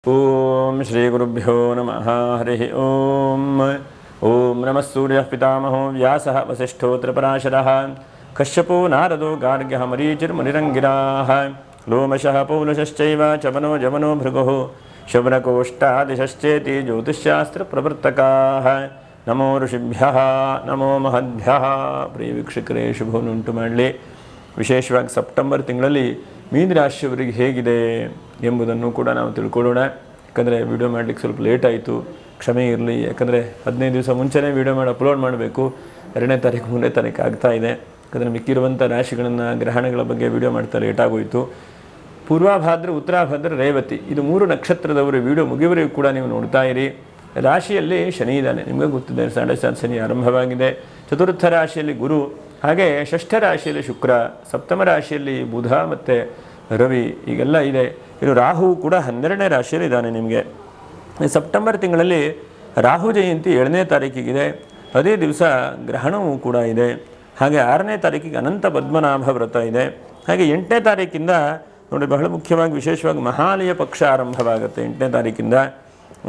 ಓಂ ಶ್ರೀ ಗುರುಭ್ಯೋ ನಮಃ ಹರಿ ಓಂ ಓಂ ನಮಃ ಸೂರ್ಯಃ ಪಿತಾಮಹೋ ವ್ಯಾಸಃ ವಸಿಷ್ಠೋತ್ರ ಪರಾಶರಃ ಕಶ್ಯಪೋ ನಾರದೋ ಗಾರ್ಗ್ಯಃ ಮರೀಚಿರ್ಮುನಿರಂಗಿರಾಃ ಲೋಮಶಃ ಪೌಲಶಶ್ಚೈವ ಚವನೋ ಜವನೋ ಭೃಗುಃ ಶೌನಕೋಷ್ಟಾದಿಶಶ್ಚೇತಿ ಜ್ಯೋತಿಷ್ಶಾಸ್ತ್ರ ಪ್ರವರ್ತಕಾಃ ನಮೋ ಋಷಿಭ್ಯಃ ನಮೋ ಮಹದ್ಭ್ಯಃ. ಪ್ರಿಯ ವೀಕ್ಷಕರೇ, ಶುಭವನ್ನುಂಟು ಮಾಡಲಿ. ವಿಶೇಷವಾಗಿ ಸೆಪ್ಟೆಂಬರ್ ತಿಂಗಳಲ್ಲಿ ಮೀನ ರಾಶಿಯವರಿಗೆ ಹೇಗಿದೆ ಎಂಬುದನ್ನು ಕೂಡ ನಾವು ತಿಳ್ಕೊಳ್ಳೋಣ. ಯಾಕಂದರೆ ವಿಡಿಯೋ ಮಾಡಲಿಕ್ಕೆ ಸ್ವಲ್ಪ ಲೇಟ್ ಆಯಿತು, ಕ್ಷಮೆ ಇರಲಿ. ಯಾಕಂದರೆ 15 ದಿವಸ ಮುಂಚೆನೇ ವಿಡಿಯೋ ಮಾಡಿ ಅಪ್ಲೋಡ್ ಮಾಡಬೇಕು. 2ನೇ ತಾರೀಕು 3ನೇ ತಾರೀಕು ಆಗ್ತಾ ಇದೆ. ಯಾಕಂದರೆ ಮಿಕ್ಕಿರುವಂಥ ರಾಶಿಗಳನ್ನು, ಗ್ರಹಣಗಳ ಬಗ್ಗೆ ವಿಡಿಯೋ ಮಾಡ್ತಾ ಲೇಟ್ ಆಗೋಯಿತು. ಪೂರ್ವಭಾದ್ರ, ಉತ್ತರಾಭಾದ್ರ, ರೇವತಿ ಇದು 3 ನಕ್ಷತ್ರದವರು ವಿಡಿಯೋ ಮುಗಿಯವರೆಗೂ ಕೂಡ ನೀವು ನೋಡ್ತಾ ಇರಿ. ರಾಶಿಯಲ್ಲಿ ಶನಿ ಇದ್ದಾನೆ, ನಿಮಗೆ ಗೊತ್ತಿದೆ. 7.5 ಶನಿ ಆರಂಭವಾಗಿದೆ. ಚತುರ್ಥ ರಾಶಿಯಲ್ಲಿ ಗುರು, ಹಾಗೆ ಷಷ್ಠ ರಾಶಿಯಲ್ಲಿ ಶುಕ್ರ, ಸಪ್ತಮ ರಾಶಿಯಲ್ಲಿ ಬುಧ ಮತ್ತು ರವಿ ಈಗೆಲ್ಲ ಇದೆ. ಇನ್ನು ರಾಹು ಕೂಡ 12ನೇ ರಾಶಿಯಲ್ಲಿ ಇದ್ದಾನೆ. ನಿಮಗೆ ಸೆಪ್ಟೆಂಬರ್ ತಿಂಗಳಲ್ಲಿ ರಾಹು ಜಯಂತಿ 7ನೇ ತಾರೀಕಿಗಿದೆ. ಅದೇ ದಿವಸ ಗ್ರಹಣವೂ ಕೂಡ ಇದೆ. ಹಾಗೆ 6ನೇ ತಾರೀಕಿಗೆ ಅನಂತ ಪದ್ಮನಾಭ ವ್ರತ ಇದೆ. ಹಾಗೆ 8ನೇ ತಾರೀಕಿಂದ ನೋಡಿ, ಬಹಳ ಮುಖ್ಯವಾಗಿ ವಿಶೇಷವಾಗಿ ಮಹಾಲಯ ಪಕ್ಷ ಆರಂಭವಾಗುತ್ತೆ. 8ನೇ ತಾರೀಕಿಂದ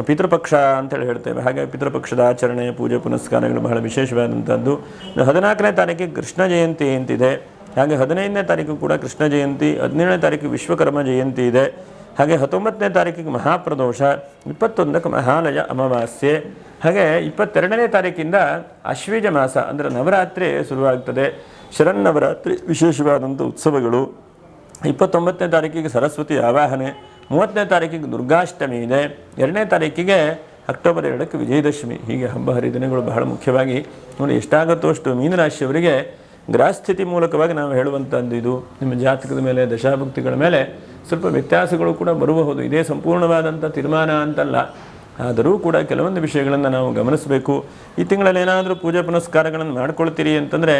ಪಿತೃಪಕ್ಷ ಅಂತೇಳಿ ಹೇಳ್ತೇವೆ. ಹಾಗೆ ಪಿತೃಪಕ್ಷದ ಆಚರಣೆ, ಪೂಜೆ ಪುನಸ್ಕಾರಗಳು ಬಹಳ ವಿಶೇಷವಾದಂಥದ್ದು. 14ನೇ ತಾರೀಕಿಗೆ ಕೃಷ್ಣ ಜಯಂತಿ ಅಂತಿದೆ. ಹಾಗೆ 15ನೇ ತಾರೀಕು ಕೂಡ ಕೃಷ್ಣ ಜಯಂತಿ. 17ನೇ ತಾರೀಕಿಗೆ ವಿಶ್ವಕರ್ಮ ಜಯಂತಿ ಇದೆ. ಹಾಗೆ 19ನೇ ತಾರೀಕಿಗೆ ಮಹಾಪ್ರದೋಷ, 21ಕ್ಕೆ ಮಹಾಲಯ ಅಮಾವಾಸ್ಯೆ. ಹಾಗೆ 22ನೇ ತಾರೀಕಿಂದ ಅಶ್ವೀಜ ಮಾಸ ಅಂದರೆ ನವರಾತ್ರಿ ಶುರುವಾಗ್ತದೆ. ಶರನ್ನವರಾತ್ರಿ ವಿಶೇಷವಾದಂಥ ಉತ್ಸವಗಳು. 29ನೇ ತಾರೀಕಿಗೆ ಸರಸ್ವತಿ ಆವಾಹನೆ. 30ನೇ ತಾರೀಕಿಗೆ ದುರ್ಗಾಷ್ಟಮಿ ಇದೆ. 2ನೇ ತಾರೀಕಿಗೆ ಅಕ್ಟೋಬರ್ 2ಕ್ಕೆ ವಿಜಯದಶಮಿ. ಹೀಗೆ ಹಬ್ಬ ಹರಿದಿನಗಳು ಬಹಳ ಮುಖ್ಯವಾಗಿ ನೋಡಿ. ಎಷ್ಟಾಗುತ್ತೋ ಅಷ್ಟು ಮೀನರಾಶಿಯವರಿಗೆ ಗ್ರಹಸ್ಥಿತಿ ಮೂಲಕವಾಗಿ ನಾವು ಹೇಳುವಂಥದ್ದು ಇದು. ನಿಮ್ಮ ಜಾತಕದ ಮೇಲೆ, ದಶಾಭುಕ್ತಿಗಳ ಮೇಲೆ ಸ್ವಲ್ಪ ವ್ಯತ್ಯಾಸಗಳು ಕೂಡ ಬರಬಹುದು. ಇದೇ ಸಂಪೂರ್ಣವಾದಂಥ ತೀರ್ಮಾನ ಅಂತಲ್ಲ. ಆದರೂ ಕೂಡ ಕೆಲವೊಂದು ವಿಷಯಗಳನ್ನು ನಾವು ಗಮನಿಸಬೇಕು. ಈ ತಿಂಗಳಲ್ಲಿ ಏನಾದರೂ ಪೂಜೆ ಪುನಸ್ಕಾರಗಳನ್ನು ಮಾಡ್ಕೊಳ್ತೀರಿ ಅಂತಂದರೆ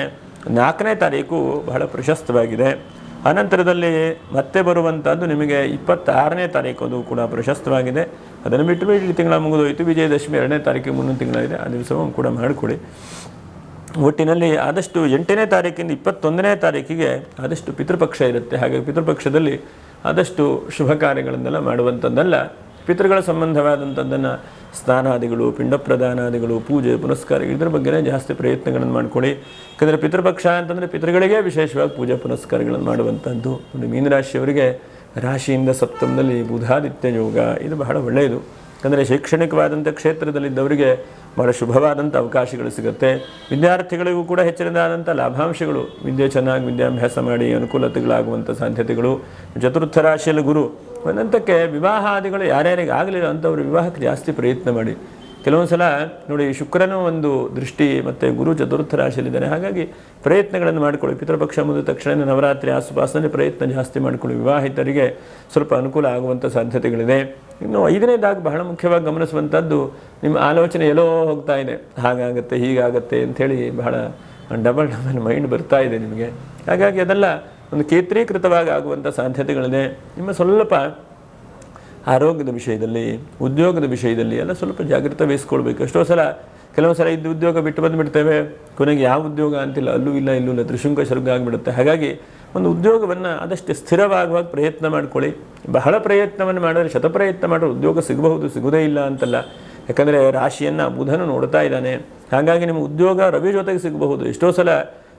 4ನೇ ತಾರೀಕು ಬಹಳ ಪ್ರಶಸ್ತವಾಗಿದೆ. ಅನಂತರದಲ್ಲಿ ಮತ್ತೆ ಬರುವಂಥದ್ದು ನಿಮಗೆ 26ನೇ ತಾರೀಕು, ಅದು ಕೂಡ ಪ್ರಶಸ್ತವಾಗಿದೆ. ಅದನ್ನು ಬಿಟ್ಟು ಈ ತಿಂಗಳ ಮುಗಿದೋಯಿತು. ವಿಜಯದಶಮಿ 2ನೇ ತಾರೀಕಿಗೆ ಮುಂದಿನ ತಿಂಗಳಿದೆ. ಆ ದಿವಸವೂ ಕೂಡ ಮಾಡಿಕೊಡಿ. ಒಟ್ಟಿನಲ್ಲಿ ಆದಷ್ಟು 8ನೇ ತಾರೀಕಿಂದ 21ನೇ ತಾರೀಕಿಗೆ ಆದಷ್ಟು ಪಿತೃಪಕ್ಷ ಇರುತ್ತೆ. ಹಾಗೆ ಪಿತೃಪಕ್ಷದಲ್ಲಿ ಆದಷ್ಟು ಶುಭ ಕಾರ್ಯಗಳನ್ನೆಲ್ಲ ಮಾಡುವಂಥದ್ದಲ್ಲ. ಪಿತೃಗಳ ಸಂಬಂಧವಾದಂಥದ್ದನ್ನು ಸ್ನಾನಾದಿಗಳು, ಪಿಂಡ ಪ್ರದಾನಾದಿಗಳು, ಪೂಜೆ ಪುನಸ್ಕಾರ ಇದ್ರ ಬಗ್ಗೆನೇ ಜಾಸ್ತಿ ಪ್ರಯತ್ನಗಳನ್ನು ಮಾಡಿಕೊಳ್ಳಿ. ಯಾಕಂದರೆ ಪಿತೃಪಕ್ಷ ಅಂತಂದರೆ ಪಿತೃಗಳಿಗೆ ವಿಶೇಷವಾಗಿ ಪೂಜೆ ಪುನಸ್ಕಾರಗಳನ್ನು ಮಾಡುವಂಥದ್ದು. ಒಂದು ಮೀನರಾಶಿಯವರಿಗೆ ರಾಶಿಯಿಂದ ಸಪ್ತಮದಲ್ಲಿ ಬುಧಾದಿತ್ಯ ಯೋಗ, ಇದು ಬಹಳ ಒಳ್ಳೆಯದು. ಯಾಕಂದರೆ ಶೈಕ್ಷಣಿಕವಾದಂಥ ಕ್ಷೇತ್ರದಲ್ಲಿದ್ದವರಿಗೆ ಬಹಳ ಶುಭವಾದಂಥ ಅವಕಾಶಗಳು ಸಿಗುತ್ತೆ. ವಿದ್ಯಾರ್ಥಿಗಳಿಗೂ ಕೂಡ ಹೆಚ್ಚಿನದಾದಂಥ ಲಾಭಾಂಶಗಳು. ವಿದ್ಯೆ ಚೆನ್ನಾಗಿ ವಿದ್ಯಾಭ್ಯಾಸ ಮಾಡಿ ಅನುಕೂಲತೆಗಳಾಗುವಂಥ ಸಾಧ್ಯತೆಗಳು. ಚತುರ್ಥ ರಾಶಿಯಲ್ಲಿ ಗುರು, ಒಂದಂತಕ್ಕೆ ವಿವಾಹಾದಿಗಳು ಯಾರ್ಯಾರಿಗೆ ಆಗಲಿಲ್ಲ ಅಂಥವ್ರು ವಿವಾಹಕ್ಕೆ ಜಾಸ್ತಿ ಪ್ರಯತ್ನ ಮಾಡಿ. ಕೆಲವೊಂದು ಸಲ ನೋಡಿ, ಶುಕ್ರನೂ ಒಂದು ದೃಷ್ಟಿ ಮತ್ತು ಗುರು ಚತುರ್ಥ ರಾಶಿಯಲ್ಲಿದ್ದಾನೆ. ಹಾಗಾಗಿ ಪ್ರಯತ್ನಗಳನ್ನು ಮಾಡಿಕೊಳ್ಳಿ. ಪಿತೃಪಕ್ಷ ಮುಗಿದ ತಕ್ಷಣ ನವರಾತ್ರಿ ಆಸುಪಾಸಲ್ಲಿ ಪ್ರಯತ್ನ ಜಾಸ್ತಿ ಮಾಡಿಕೊಳ್ಳಿ. ವಿವಾಹಿತರಿಗೆ ಸ್ವಲ್ಪ ಅನುಕೂಲ ಆಗುವಂಥ ಸಾಧ್ಯತೆಗಳಿದೆ. ಇನ್ನು 5ನೇದಾಗಿ ಬಹಳ ಮುಖ್ಯವಾಗಿ ಗಮನಿಸುವಂಥದ್ದು, ನಿಮ್ಮ ಆಲೋಚನೆ ಎಲ್ಲೋ ಹೋಗ್ತಾ ಇದೆ. ಹಾಗಾಗತ್ತೆ, ಹೀಗಾಗತ್ತೆ ಅಂಥೇಳಿ ಬಹಳ ಡಬಲ್ ಮೈಂಡ್ ಬರ್ತಾ ಇದೆ ನಿಮಗೆ. ಹಾಗಾಗಿ ಅದೆಲ್ಲ ಒಂದು ಕೇಂದ್ರೀಕೃತವಾಗಿ ಆಗುವಂಥ ಸಾಧ್ಯತೆಗಳಿದೆ. ನಿಮ್ಮ ಸ್ವಲ್ಪ ಆರೋಗ್ಯದ ವಿಷಯದಲ್ಲಿ, ಉದ್ಯೋಗದ ವಿಷಯದಲ್ಲಿ ಎಲ್ಲ ಸ್ವಲ್ಪ ಜಾಗೃತ ವಹಿಸ್ಕೊಳ್ಬೇಕು. ಎಷ್ಟೋ ಸಲ ಕೆಲವು ಸಲ ಇದ್ದು ಉದ್ಯೋಗ ಬಿಟ್ಟು ಬಂದುಬಿಡ್ತೇವೆ. ಕೊನೆಗೆ ಯಾವ ಉದ್ಯೋಗ ಅಂತಿಲ್ಲ, ಅಲ್ಲೂ ಇಲ್ಲ ಇಲ್ಲೂ ಇಲ್ಲ, ತ್ರಿಶೃಂಗ ಶೃಂಗ ಆಗಿಬಿಡುತ್ತೆ. ಹಾಗಾಗಿ ಒಂದು ಉದ್ಯೋಗವನ್ನು ಆದಷ್ಟು ಸ್ಥಿರವಾಗುವಾಗ ಪ್ರಯತ್ನ ಮಾಡ್ಕೊಳ್ಳಿ. ಬಹಳ ಪ್ರಯತ್ನವನ್ನು ಮಾಡಿದ್ರೆ, ಶತಪ್ರಯತ್ನ ಮಾಡಿದ್ರೆ ಉದ್ಯೋಗ ಸಿಗಬಹುದು, ಸಿಗೋದೇ ಇಲ್ಲ ಅಂತಲ್ಲ. ಯಾಕಂದರೆ ರಾಶಿಯನ್ನು ಬುಧನು ನೋಡ್ತಾ ಇದ್ದಾನೆ. ಹಾಗಾಗಿ ನಿಮ್ಮ ಉದ್ಯೋಗ ರವಿ ಜೊತೆಗೆ ಸಿಗಬಹುದು. ಎಷ್ಟೋ ಸಲ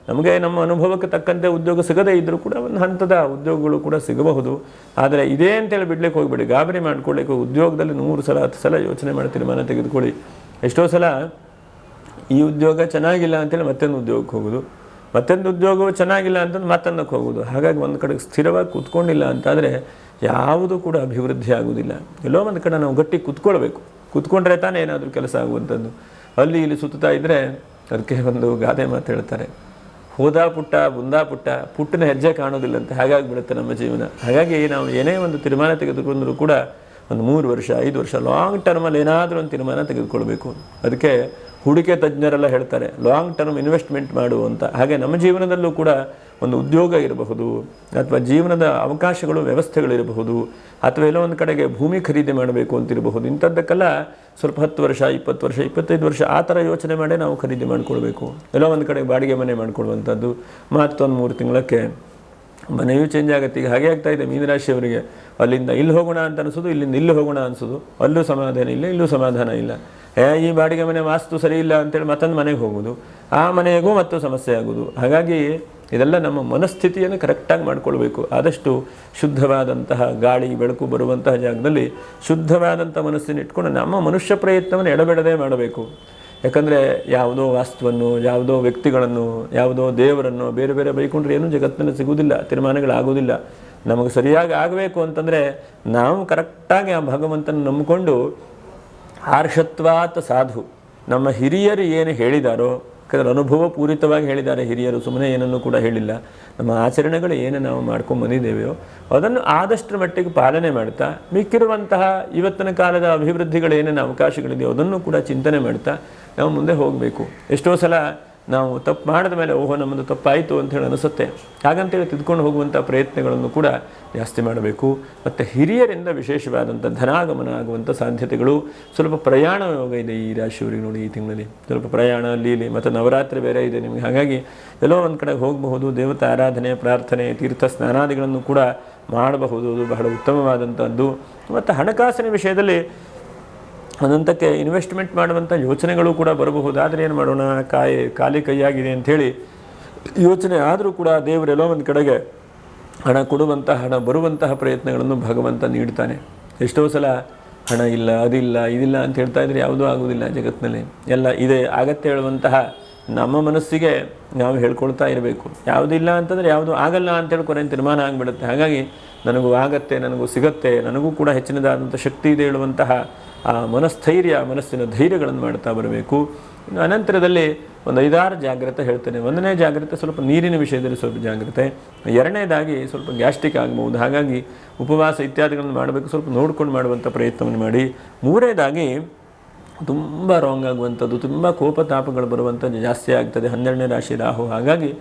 ನಮಗೆ ನಮ್ಮ ಅನುಭವಕ್ಕೆ ತಕ್ಕಂತೆ ಉದ್ಯೋಗ ಸಿಗದೇ ಇದ್ದರೂ ಕೂಡ ಒಂದು ಹಂತದ ಉದ್ಯೋಗಗಳು ಕೂಡ ಸಿಗಬಹುದು. ಆದರೆ ಇದೇ ಅಂತೇಳಿ ಬಿಡ್ಲಿಕ್ಕೆ ಹೋಗ್ಬೇಡಿ, ಗಾಬರಿ ಮಾಡ್ಕೊಳ್ಳಿಕ್ಕೆ. ಉದ್ಯೋಗದಲ್ಲಿ 100 ಸಲ 10 ಸಲ ಯೋಚನೆ ಮಾಡಿ ತೀರ್ಮಾನ ತೆಗೆದುಕೊಳ್ಳಿ. ಎಷ್ಟೋ ಸಲ ಈ ಉದ್ಯೋಗ ಚೆನ್ನಾಗಿಲ್ಲ ಅಂತೇಳಿ ಮತ್ತೊಂದು ಉದ್ಯೋಗಕ್ಕೆ ಹೋಗೋದು, ಮತ್ತೊಂದು ಉದ್ಯೋಗವು ಚೆನ್ನಾಗಿಲ್ಲ ಅಂತಂದು ಮತ್ತೊಂದಕ್ಕೆ ಹೋಗೋದು. ಹಾಗಾಗಿ ಒಂದು ಕಡೆಗೆ ಸ್ಥಿರವಾಗಿ ಕೂತ್ಕೊಂಡಿಲ್ಲ ಅಂತಾದರೆ ಯಾವುದೂ ಕೂಡ ಅಭಿವೃದ್ಧಿ ಆಗೋದಿಲ್ಲ. ಎಲ್ಲೋ ಒಂದು ಕಡೆ ನಾವು ಗಟ್ಟಿ ಕೂತ್ಕೊಳ್ಬೇಕು. ಕೂತ್ಕೊಂಡ್ರೆ ತಾನೇ ಏನಾದರೂ ಕೆಲಸ ಆಗುವಂಥದ್ದು. ಅಲ್ಲಿ ಇಲ್ಲಿ ಸುತ್ತಾ ಇದ್ದರೆ ಅದಕ್ಕೆ ಒಂದು ಗಾದೆ ಮಾತು ಹೇಳ್ತಾರೆ, ಹೋದಾ ಪುಟ್ಟ ಬುಂದಾ ಪುಟ್ಟ, ಪುಟ್ಟನ ಹೆಜ್ಜೆ ಕಾಣೋದಿಲ್ಲಂತೆ. ಹಾಗಾಗಿ ಬಿಡುತ್ತೆ ನಮ್ಮ ಜೀವನ. ಹಾಗಾಗಿ ನಾವು ಏನೇ ಒಂದು ತೀರ್ಮಾನ ತೆಗೆದುಕೊಂಡ್ರೂ ಕೂಡ ಒಂದು 3 ವರ್ಷ 5 ವರ್ಷ ಲಾಂಗ್ ಟರ್ಮಲ್ಲಿ ಏನಾದರೂ ಒಂದು ತೀರ್ಮಾನ ತೆಗೆದುಕೊಳ್ಬೇಕು. ಅದಕ್ಕೆ ಹೂಡಿಕೆ ತಜ್ಞರೆಲ್ಲ ಹೇಳ್ತಾರೆ ಲಾಂಗ್ ಟರ್ಮ್ ಇನ್ವೆಸ್ಟ್ಮೆಂಟ್ ಮಾಡು ಅಂತ. ಹಾಗೆ ನಮ್ಮ ಜೀವನದಲ್ಲೂ ಕೂಡ ಒಂದು ಉದ್ಯೋಗ ಇರಬಹುದು, ಅಥವಾ ಜೀವನದ ಅವಕಾಶಗಳು, ವ್ಯವಸ್ಥೆಗಳಿರಬಹುದು, ಅಥವಾ ಎಲ್ಲೋ ಒಂದು ಕಡೆಗೆ ಭೂಮಿ ಖರೀದಿ ಮಾಡಬೇಕು ಅಂತಿರಬಹುದು. ಇಂಥದ್ದಕ್ಕೆಲ್ಲ ಸ್ವಲ್ಪ 10 ವರ್ಷ 20 ವರ್ಷ 25 ವರ್ಷ ಆ ಥರ ಯೋಚನೆ ಮಾಡಿ ನಾವು ಖರೀದಿ ಮಾಡಿಕೊಳ್ಬೇಕು. ಎಲ್ಲೋ ಒಂದು ಕಡೆ ಬಾಡಿಗೆ ಮನೆ ಮಾಡಿಕೊಡುವಂಥದ್ದು. ಮತ್ತೊಂದು 3 ತಿಂಗಳಕ್ಕೆ ಮನೆಯೂ ಚೇಂಜ್ ಆಗುತ್ತೆ. ಈಗ ಹಾಗೆ ಆಗ್ತಾ ಇದೆ ಮೀನರಾಶಿಯವರಿಗೆ. ಅಲ್ಲಿಂದ ಇಲ್ಲಿ ಹೋಗೋಣ ಅಂತ ಅನಿಸೋದು, ಇಲ್ಲಿಂದ ಇಲ್ಲಿ ಹೋಗೋಣ ಅನಿಸೋದು. ಅಲ್ಲೂ ಸಮಾಧಾನ ಇಲ್ಲ, ಇಲ್ಲೂ ಸಮಾಧಾನ ಇಲ್ಲ. ಈ ಬಾಡಿಗೆ ಮನೆ ವಾಸ್ತು ಸರಿ ಇಲ್ಲ ಅಂತೇಳಿ ಮತ್ತೊಂದು ಮನೆಗೆ ಹೋಗೋದು, ಆ ಮನೆಗೂ ಮತ್ತು ಸಮಸ್ಯೆ ಆಗೋದು. ಹಾಗಾಗಿ ಇದೆಲ್ಲ ನಮ್ಮ ಮನಸ್ಥಿತಿಯನ್ನು ಕರೆಕ್ಟಾಗಿ ಮಾಡ್ಕೊಳ್ಬೇಕು. ಆದಷ್ಟು ಶುದ್ಧವಾದಂತಹ ಗಾಳಿ ಬೆಳಕು ಬರುವಂತಹ ಜಾಗದಲ್ಲಿ ಶುದ್ಧವಾದಂಥ ಮನಸ್ಸನ್ನು ಇಟ್ಕೊಂಡು ನಮ್ಮ ಮನುಷ್ಯ ಪ್ರಯತ್ನವನ್ನು ಎಡಬಿಡದೆ ಮಾಡಬೇಕು. ಯಾಕಂದರೆ ಯಾವುದೋ ವಾಸ್ತುವನ್ನು, ಯಾವುದೋ ವ್ಯಕ್ತಿಗಳನ್ನು, ಯಾವುದೋ ದೇವರನ್ನು ಬೇರೆ ಬೇರೆ ಬೈಕೊಂಡ್ರೆ ಏನೂ ಜಗತ್ತಿನಲ್ಲಿ ಸಿಗುವುದಿಲ್ಲ, ತೀರ್ಮಾನಗಳಾಗೋದಿಲ್ಲ. ನಮಗೆ ಸರಿಯಾಗಿ ಆಗಬೇಕು ಅಂತಂದರೆ ನಾವು ಕರೆಕ್ಟಾಗಿ ಆ ಭಗವಂತನ ನಂಬಿಕೊಂಡು ಆರ್ಷತ್ವಾತ್ ಸಾಧು, ನಮ್ಮ ಹಿರಿಯರು ಏನು ಹೇಳಿದಾರೋ, ಯಾಕಂದರೆ ಅನುಭವ ಪೂರಿತವಾಗಿ ಹೇಳಿದ್ದಾರೆ ಹಿರಿಯರು, ಸುಮ್ಮನೆ ಏನನ್ನು ಕೂಡ ಹೇಳಿಲ್ಲ. ನಮ್ಮ ಆಚರಣೆಗಳು ಏನು ನಾವು ಮಾಡ್ಕೊಂಡು ಬಂದಿದ್ದೇವೆಯೋ ಅದನ್ನು ಆದಷ್ಟರ ಮಟ್ಟಿಗೆ ಪಾಲನೆ ಮಾಡ್ತಾ, ಮಿಕ್ಕಿರುವಂತಹ ಇವತ್ತಿನ ಕಾಲದ ಅಭಿವೃದ್ಧಿಗಳು ಏನೇನು ಅವಕಾಶಗಳಿದೆಯೋ ಅದನ್ನು ಕೂಡ ಚಿಂತನೆ ಮಾಡ್ತಾ ನಾವು ಮುಂದೆ ಹೋಗಬೇಕು. ಎಷ್ಟೋ ಸಲ ನಾವು ತಪ್ಪು ಮಾಡಿದ ಮೇಲೆ ಓಹೋ ನಮ್ಮದು ತಪ್ಪಾಯಿತು ಅಂಥೇಳಿ ಅನಿಸುತ್ತೆ. ಹಾಗಂತೇಳಿ ತಿದ್ಕೊಂಡು ಹೋಗುವಂಥ ಪ್ರಯತ್ನಗಳನ್ನು ಕೂಡ ಜಾಸ್ತಿ ಮಾಡಬೇಕು. ಮತ್ತು ಹಿರಿಯರಿಂದ ವಿಶೇಷವಾದಂಥ ಧನಾಗಮನ ಆಗುವಂಥ ಸಾಧ್ಯತೆಗಳು, ಸ್ವಲ್ಪ ಪ್ರಯಾಣ ಯೋಗ ಇದೆ ಈ ರಾಶಿಯವರಿಗೆ ನೋಡಿ. ಈ ತಿಂಗಳಲ್ಲಿ ಸ್ವಲ್ಪ ಪ್ರಯಾಣ, ಲೀಲೆ ಮತ್ತು ನವರಾತ್ರಿ ಬೇರೆ ಇದೆ ನಿಮಗೆ. ಹಾಗಾಗಿ ಎಲ್ಲೋ ಒಂದು ಕಡೆ ಹೋಗಬಹುದು. ದೇವತಾ ಆರಾಧನೆ, ಪ್ರಾರ್ಥನೆ, ತೀರ್ಥ ಸ್ನಾನಾದಿಗಳನ್ನು ಕೂಡ ಮಾಡಬಹುದು. ಅದು ಬಹಳ ಉತ್ತಮವಾದಂಥದ್ದು. ಮತ್ತು ಹಣಕಾಸಿನ ವಿಷಯದಲ್ಲಿ ಅನಂತಕ್ಕೆ ಇನ್ವೆಸ್ಟ್ಮೆಂಟ್ ಮಾಡುವಂಥ ಯೋಚನೆಗಳು ಕೂಡ ಬರಬಹುದು. ಆದರೆ ಏನು ಮಾಡೋಣ, ಖಾಲಿ ಕೈಯಾಗಿದೆ ಅಂಥೇಳಿ ಯೋಚನೆ ಆದರೂ ಕೂಡ ದೇವರೆಲ್ಲೋ ಒಂದು ಕಡೆಗೆ ಹಣ ಕೊಡುವಂತಹ, ಹಣ ಬರುವಂತಹ ಪ್ರಯತ್ನಗಳನ್ನು ಭಗವಂತ ನೀಡ್ತಾನೆ. ಎಷ್ಟೋ ಸಲ ಹಣ ಇಲ್ಲ, ಅದಿಲ್ಲ, ಇದಿಲ್ಲ ಅಂತ ಹೇಳ್ತಾ ಇದ್ರೆ ಯಾವುದೂ ಆಗೋದಿಲ್ಲ ಜಗತ್ತಿನಲ್ಲಿ. ಎಲ್ಲ ಇದೆ ಆಗತ್ತೆ ಹೇಳುವಂತಹ ನಮ್ಮ ಮನಸ್ಸಿಗೆ ನಾವು ಹೇಳ್ಕೊಳ್ತಾ ಇರಬೇಕು. ಯಾವುದಿಲ್ಲ ಅಂತಂದರೆ ಯಾವುದೂ ಆಗಲ್ಲ ಅಂತೇಳಿ ಕೊನೆ ತೀರ್ಮಾನ ಆಗಿಬಿಡುತ್ತೆ. ಹಾಗಾಗಿ ನನಗೂ ಆಗತ್ತೆ, ನನಗೂ ಸಿಗತ್ತೆ, ನನಗೂ ಕೂಡ ಹೆಚ್ಚಿನದಾದಂಥ ಶಕ್ತಿ ಇದೆ ಹೇಳುವಂತಹ ಆ ಮನಸ್ಥೈರ್ಯ, ಮನಸ್ಸಿನ ಧೈರ್ಯಗಳನ್ನು ಮಾಡ್ತಾ ಬರಬೇಕು. ಇನ್ನು ಅನಂತರದಲ್ಲಿ ಒಂದು 5-6 ಜಾಗ್ರತೆ ಹೇಳ್ತೇನೆ. 1ನೇ ಜಾಗ್ರತೆ ಸ್ವಲ್ಪ ನೀರಿನ ವಿಷಯದಲ್ಲಿ ಸ್ವಲ್ಪ ಜಾಗ್ರತೆ. 2ನೇದಾಗಿ ಸ್ವಲ್ಪ ಗ್ಯಾಸ್ಟ್ರಿಕ್ ಆಗ್ಬೋದು. ಹಾಗಾಗಿ ಉಪವಾಸ ಇತ್ಯಾದಿಗಳನ್ನು ಮಾಡಬೇಕು, ಸ್ವಲ್ಪ ನೋಡ್ಕೊಂಡು ಮಾಡುವಂಥ ಪ್ರಯತ್ನವನ್ನು ಮಾಡಿ. 3ನೇದಾಗಿ ತುಂಬ ರಾಂಗ್ ಆಗುವಂಥದ್ದು, ತುಂಬ ಕೋಪತಾಪಗಳು ಬರುವಂಥದ್ದು ಜಾಸ್ತಿ ಆಗ್ತದೆ. 12ನೇ ರಾಶಿ ರಾಹು. ಹಾಗಾಗಿ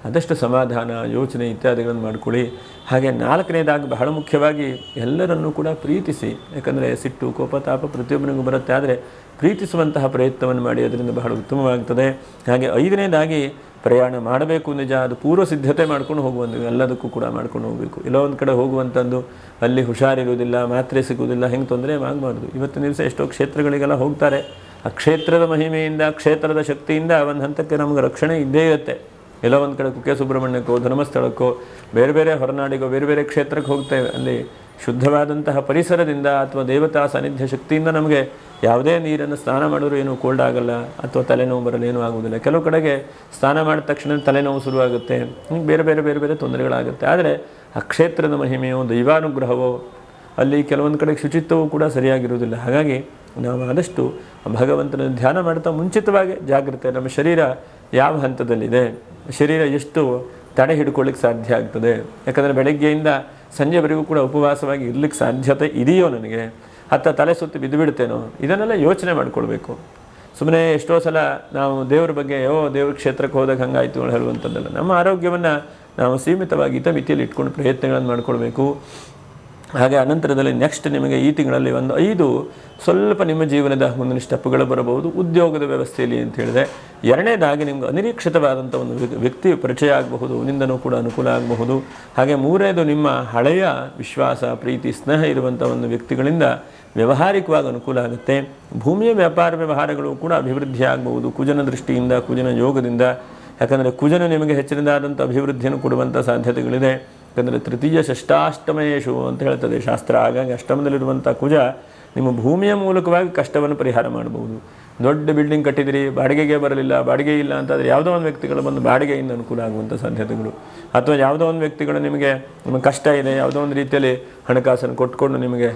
ಆದಷ್ಟು ಸಮಾಧಾನ, ಯೋಚನೆ ಇತ್ಯಾದಿಗಳನ್ನು ಮಾಡಿಕೊಳ್ಳಿ. ಹಾಗೆ 4ನೇದಾಗಿ ಬಹಳ ಮುಖ್ಯವಾಗಿ ಎಲ್ಲರನ್ನೂ ಕೂಡ ಪ್ರೀತಿಸಿ. ಯಾಕಂದರೆ ಸಿಟ್ಟು, ಕೋಪತಾಪ ಪ್ರತಿಯೊಬ್ಬನಿಗೂ ಬರುತ್ತೆ. ಆದರೆ ಪ್ರೀತಿಸುವಂತಹ ಪ್ರಯತ್ನವನ್ನು ಮಾಡಿ, ಅದರಿಂದ ಬಹಳ ಉತ್ತಮವಾಗ್ತದೆ. ಹಾಗೆ 5ನೇದಾಗಿ ಪ್ರಯಾಣ ಮಾಡಬೇಕು ನಿಜ, ಅದು ಪೂರ್ವ ಸಿದ್ಧತೆ ಮಾಡ್ಕೊಂಡು ಹೋಗುವಂಥದ್ದು, ಎಲ್ಲದಕ್ಕೂ ಕೂಡ ಮಾಡ್ಕೊಂಡು ಹೋಗಬೇಕು. ಎಲ್ಲೋ ಒಂದು ಕಡೆ ಹೋಗುವಂಥದ್ದು, ಅಲ್ಲಿ ಹುಷಾರಿರುವುದಿಲ್ಲ, ಮಾತ್ರೆ ಸಿಗುವುದಿಲ್ಲ, ಹೆಂಗೆ ತೊಂದರೆ ಆಗಬಾರ್ದು. ಇವತ್ತಿನ ದಿವಸ ಎಷ್ಟೋ ಕ್ಷೇತ್ರಗಳಿಗೆಲ್ಲ ಹೋಗ್ತಾರೆ. ಆ ಕ್ಷೇತ್ರದ ಮಹಿಮೆಯಿಂದ, ಕ್ಷೇತ್ರದ ಶಕ್ತಿಯಿಂದ ಒಂದು ಹಂತಕ್ಕೆ ನಮಗೆ ರಕ್ಷಣೆ ಇದ್ದೇ ಇರುತ್ತೆ. ಎಲ್ಲ ಒಂದು ಕಡೆ ಕುಕ್ಕೆ ಸುಬ್ರಹ್ಮಣ್ಯಕ್ಕೋ, ಧರ್ಮಸ್ಥಳಕ್ಕೋ, ಬೇರೆ ಬೇರೆ ಹೊರನಾಡಿಗೋ, ಬೇರೆ ಬೇರೆ ಕ್ಷೇತ್ರಕ್ಕೆ ಹೋಗ್ತೇವೆ. ಅಲ್ಲಿ ಶುದ್ಧವಾದಂತಹ ಪರಿಸರದಿಂದ ಅಥವಾ ದೇವತಾ ಸಾನ್ನಿಧ್ಯ ಶಕ್ತಿಯಿಂದ ನಮಗೆ ಯಾವುದೇ ನೀರನ್ನು ಸ್ನಾನ ಮಾಡಿದ್ರು ಏನೂ ಕೋಲ್ಡ್ ಆಗಲ್ಲ, ಅಥವಾ ತಲೆನೋವು ಬರಲು ಏನೂ ಆಗೋದಿಲ್ಲ. ಕೆಲವು ಕಡೆಗೆ ಸ್ನಾನ ಮಾಡಿದ ತಕ್ಷಣ ತಲೆನೋವು ಶುರುವಾಗುತ್ತೆ. ಹಿಂಗೆ ಬೇರೆ ಬೇರೆ ಬೇರೆ ಬೇರೆ ತೊಂದರೆಗಳಾಗುತ್ತೆ. ಆದರೆ ಆ ಕ್ಷೇತ್ರದ ಮಹಿಮೆಯೋ, ದೈವಾನುಗ್ರಹವೋ, ಅಲ್ಲಿ ಕೆಲವೊಂದು ಕಡೆ ಶುಚಿತ್ವವೂ ಕೂಡ ಸರಿಯಾಗಿರುವುದಿಲ್ಲ. ಹಾಗಾಗಿ ನಾವು ಆದಷ್ಟು ಭಗವಂತನ ಧ್ಯಾನ ಮಾಡ್ತಾ ಮುಂಚಿತವಾಗಿ ಜಾಗ್ರತೆ. ನಮ್ಮ ಶರೀರ ಯಾವ ಹಂತದಲ್ಲಿದೆ, ಶರೀರ ಎಷ್ಟು ತಡೆ ಹಿಡ್ಕೊಳ್ಳಿಕ್ಕೆ ಸಾಧ್ಯ ಆಗ್ತದೆ. ಯಾಕಂದರೆ ಬೆಳಗ್ಗೆಯಿಂದ ಸಂಜೆವರೆಗೂ ಕೂಡ ಉಪವಾಸವಾಗಿ ಇರ್ಲಿಕ್ಕೆ ಸಾಧ್ಯತೆ ಇದೆಯೋ ನನಗೆ, ಅಥವಾ ತಲೆ ಸುತ್ತಿ ಬಿದ್ದುಬಿಡ್ತೇನೋ, ಇದನ್ನೆಲ್ಲ ಯೋಚನೆ ಮಾಡ್ಕೊಳ್ಬೇಕು. ಸುಮ್ಮನೆ ಎಷ್ಟೋ ಸಲ ನಾವು ದೇವ್ರ ಬಗ್ಗೆ ದೇವ್ರ ಕ್ಷೇತ್ರಕ್ಕೆ ಹೋದಾಗ ಹಂಗಾಯಿತು ಹೇಳುವಂಥದ್ದಲ್ಲ. ನಮ್ಮ ಆರೋಗ್ಯವನ್ನು ನಾವು ಸೀಮಿತವಾಗಿ ಹಿತಮಿತಿಯಲ್ಲಿ ಇಟ್ಕೊಂಡು ಪ್ರಯತ್ನಗಳನ್ನು ಮಾಡ್ಕೊಳ್ಬೇಕು. ಹಾಗೆ ಅನಂತರದಲ್ಲಿ ನೆಕ್ಸ್ಟ್ ನಿಮಗೆ ಈ ತಿಂಗಳಲ್ಲಿ ಒಂದು 5 ಸ್ವಲ್ಪ ನಿಮ್ಮ ಜೀವನದ ಮುಂದಿನ ಸ್ಟೆಪ್ಗಳು ಬರಬಹುದು ಉದ್ಯೋಗದ ವ್ಯವಸ್ಥೆಯಲ್ಲಿ ಅಂತ ಹೇಳಿದೆ. 2ನೇದಾಗಿ ನಿಮ್ಗೆ ಅನಿರೀಕ್ಷಿತವಾದಂಥ ಒಂದು ವ್ಯಕ್ತಿ ಪರಿಚಯ ಆಗಬಹುದು, ಅವನಿಂದನೂ ಕೂಡ ಅನುಕೂಲ ಆಗಬಹುದು. ಹಾಗೆ 3ನೇದು ನಿಮ್ಮ ಹಳೆಯ ವಿಶ್ವಾಸ, ಪ್ರೀತಿ, ಸ್ನೇಹ ಇರುವಂಥ ಒಂದು ವ್ಯಕ್ತಿಗಳಿಂದ ವ್ಯಾವಹಾರಿಕವಾಗಿ ಅನುಕೂಲ ಆಗುತ್ತೆ. ಭೂಮಿಯ ವ್ಯಾಪಾರ ವ್ಯವಹಾರಗಳು ಕೂಡ ಅಭಿವೃದ್ಧಿ ಆಗಬಹುದು ಕುಜನ ದೃಷ್ಟಿಯಿಂದ, ಕುಜನ ಯೋಗದಿಂದ. ಯಾಕಂದರೆ ಕುಜನ ನಿಮಗೆ ಹೆಚ್ಚಿನದಾದಂಥ ಅಭಿವೃದ್ಧಿಯನ್ನು ಕೊಡುವಂಥ ಸಾಧ್ಯತೆಗಳಿದೆ. ಯಾಕಂದರೆ ತೃತೀಯ ಷಷ್ಟಾಷ್ಟಮಯೇಶು ಅಂತ ಹೇಳ್ತದೆ ಶಾಸ್ತ್ರ. ಹಾಗಾಗಿ ಅಷ್ಟಮದಲ್ಲಿರುವಂಥ ಕುಜ ನಿಮ್ಮ ಭೂಮಿಯ ಮೂಲಕವಾಗಿ ಕಷ್ಟವನ್ನು ಪರಿಹಾರ ಮಾಡಬಹುದು. ದೊಡ್ಡ ಬಿಲ್ಡಿಂಗ್ ಕಟ್ಟಿದಿರಿ, ಬಾಡಿಗೆಗೆ ಬರಲಿಲ್ಲ, ಬಾಡಿಗೆ ಇಲ್ಲ ಅಂತಾದರೆ ಯಾವುದೋ ಒಂದು ವ್ಯಕ್ತಿಗಳು ಬಂದು ಬಾಡಿಗೆಯಿಂದ ಅನುಕೂಲ ಆಗುವಂಥ ಸಾಧ್ಯತೆಗಳು, ಅಥವಾ ಯಾವುದೋ ಒಂದು ವ್ಯಕ್ತಿಗಳು ನಿಮಗೆ ಕಷ್ಟ ಇದೆ, ಯಾವುದೋ ಒಂದು ರೀತಿಯಲ್ಲಿ ಹಣಕಾಸನ್ನು ಕೊಟ್ಕೊಂಡು ನಿಮಗೆ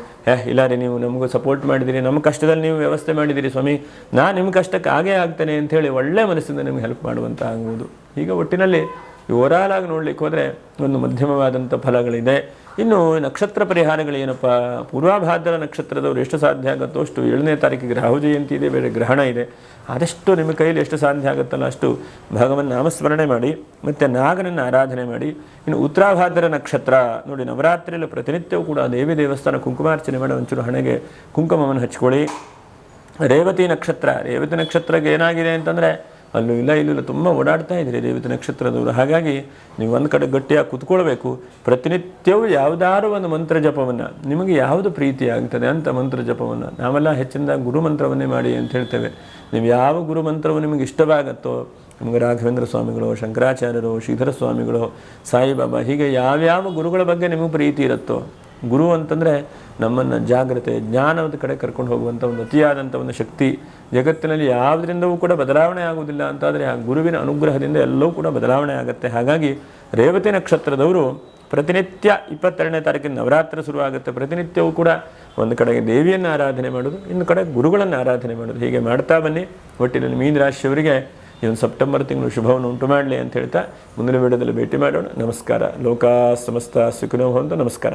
ಇಲ್ಲ ರೀ ನೀವು ನಮಗೂ ಸಪೋರ್ಟ್ ಮಾಡಿದಿರಿ, ನಮ್ಮ ಕಷ್ಟದಲ್ಲಿ ನೀವು ವ್ಯವಸ್ಥೆ ಮಾಡಿದಿರಿ ಸ್ವಾಮಿ, ನಾನು ನಿಮ್ಮ ಕಷ್ಟಕ್ಕೆ ಹಾಗೇ ಆಗ್ತೇನೆ ಅಂಥೇಳಿ ಒಳ್ಳೆ ಮನಸ್ಸಿಂದ ನಿಮಗೆ ಹೆಲ್ಪ್ ಮಾಡುವಂಥ ಆಗುವುದು. ಈಗ ಒಟ್ಟಿನಲ್ಲಿ ಓವರಾಲ್ ಆಗಿ ನೋಡ್ಲಿಕ್ಕೆ ಹೋದರೆ ಒಂದು ಮಧ್ಯಮವಾದಂಥ ಫಲಗಳಿದೆ. ಇನ್ನು ನಕ್ಷತ್ರ ಪರಿಹಾರಗಳೇನಪ್ಪ, ಪೂರ್ವಾಭಾದ್ರ ನಕ್ಷತ್ರದವರು ಎಷ್ಟು ಸಾಧ್ಯ ಆಗುತ್ತೋ ಅಷ್ಟು 7ನೇ ತಾರೀಕಿಗೆ ರಾಹು ಜಯಂತಿ ಇದೆ, ಬೇರೆ ಗ್ರಹಣ ಇದೆ. ಆದಷ್ಟು ನಿಮ್ಮ ಕೈಯಲ್ಲಿ ಎಷ್ಟು ಸಾಧ್ಯ ಆಗುತ್ತಲ್ಲ ಅಷ್ಟು ಭಗವನ್ ನಾಮಸ್ಮರಣೆ ಮಾಡಿ, ಮತ್ತು ನಾಗನನ್ನು ಆರಾಧನೆ ಮಾಡಿ. ಇನ್ನು ಉತ್ತರಾಭಾದ್ರ ನಕ್ಷತ್ರ ನೋಡಿ, ನವರಾತ್ರಿಯಲ್ಲಿ ಪ್ರತಿನಿತ್ಯವೂ ಕೂಡ ದೇವಿ ದೇವಸ್ಥಾನ ಕುಂಕುಮಾರ್ಚನೆ ಮಾಡಿ ಒಂಚೂರು ಹಣೆಗೆ ಕುಂಕುಮವನ್ನು ಹಚ್ಕೊಳ್ಳಿ. ರೇವತಿ ನಕ್ಷತ್ರಕ್ಕೆ ಏನಾಗಿದೆ ಅಂತಂದರೆ ಅಲ್ಲೂ ಇಲ್ಲ ಇಲ್ಲೂ ಇಲ್ಲ ತುಂಬ ಓಡಾಡ್ತಾ ಇದ್ದೀರಿ ರೇವತಿ ನಕ್ಷತ್ರದವರು. ಹಾಗಾಗಿ ನೀವು ಒಂದು ಕಡೆ ಗಟ್ಟಿಯಾಗಿ ಕೂತ್ಕೊಳ್ಬೇಕು. ಪ್ರತಿನಿತ್ಯವೂ ಯಾವುದಾದ್ರು ಒಂದು ಮಂತ್ರ ಜಪವನ್ನು, ನಿಮಗೆ ಯಾವುದು ಪ್ರೀತಿ ಆಗ್ತದೆ ಅಂತ ಮಂತ್ರ ಜಪವನ್ನು, ನಾವೆಲ್ಲ ಹೆಚ್ಚಿನ ಗುರು ಮಂತ್ರವನ್ನೇ ಮಾಡಿ ಅಂತ ಹೇಳ್ತೇವೆ. ನೀವು ಯಾವ ಗುರು ಮಂತ್ರವು ನಿಮಗೆ ಇಷ್ಟವಾಗುತ್ತೋ, ನಿಮಗೆ ರಾಘವೇಂದ್ರ ಸ್ವಾಮಿಗಳು, ಶಂಕರಾಚಾರ್ಯರು, ಶ್ರೀಧರ ಸ್ವಾಮಿಗಳು, ಸಾಯಿಬಾಬಾ, ಹೀಗೆ ಯಾವ್ಯಾವ ಗುರುಗಳ ಬಗ್ಗೆ ನಿಮಗೆ ಪ್ರೀತಿ ಇರುತ್ತೋ, ಗುರು ಅಂತಂದರೆ ನಮ್ಮನ್ನು ಜಾಗ್ರತೆ ಜ್ಞಾನದ ಕಡೆ ಕರ್ಕೊಂಡು ಹೋಗುವಂಥ ಒಂದು ಅತಿಯಾದಂಥ ಒಂದು ಶಕ್ತಿ ಜಗತ್ತಿನಲ್ಲಿ ಯಾವುದರಿಂದವೂ ಕೂಡ ಬದಲಾವಣೆ ಆಗುವುದಿಲ್ಲ ಅಂತಾದರೆ ಆ ಗುರುವಿನ ಅನುಗ್ರಹದಿಂದ ಎಲ್ಲವೂ ಕೂಡ ಬದಲಾವಣೆ ಆಗುತ್ತೆ. ಹಾಗಾಗಿ ರೇವತಿ ನಕ್ಷತ್ರದವರು ಪ್ರತಿನಿತ್ಯ 22ನೇ ತಾರೀಕಿನ ನವರಾತ್ರಿ ಶುರುವಾಗುತ್ತೆ. ಪ್ರತಿನಿತ್ಯವೂ ಕೂಡ ಒಂದು ಕಡೆಗೆ ದೇವಿಯನ್ನು ಆರಾಧನೆ ಮಾಡೋದು, ಇನ್ನು ಕಡೆ ಗುರುಗಳನ್ನು ಆರಾಧನೆ ಮಾಡೋದು, ಹೀಗೆ ಮಾಡ್ತಾ ಬನ್ನಿ. ಒಟ್ಟಿನಲ್ಲಿ ಮೀನ ರಾಶಿಯವರಿಗೆ ಈ ಒಂದು ಸೆಪ್ಟೆಂಬರ್ ತಿಂಗಳು ಶುಭವನ್ನು ಉಂಟು ಮಾಡಲಿ ಅಂತ ಹೇಳ್ತಾ ಮುಂದಿನ ವಿಡಿಯೋದಲ್ಲಿ ಭೇಟಿ ಮಾಡೋಣ. ನಮಸ್ಕಾರ. ಲೋಕ ಸಮಸ್ತ ಸುಖಿನೋ ಭವಂತು. ನಮಸ್ಕಾರ.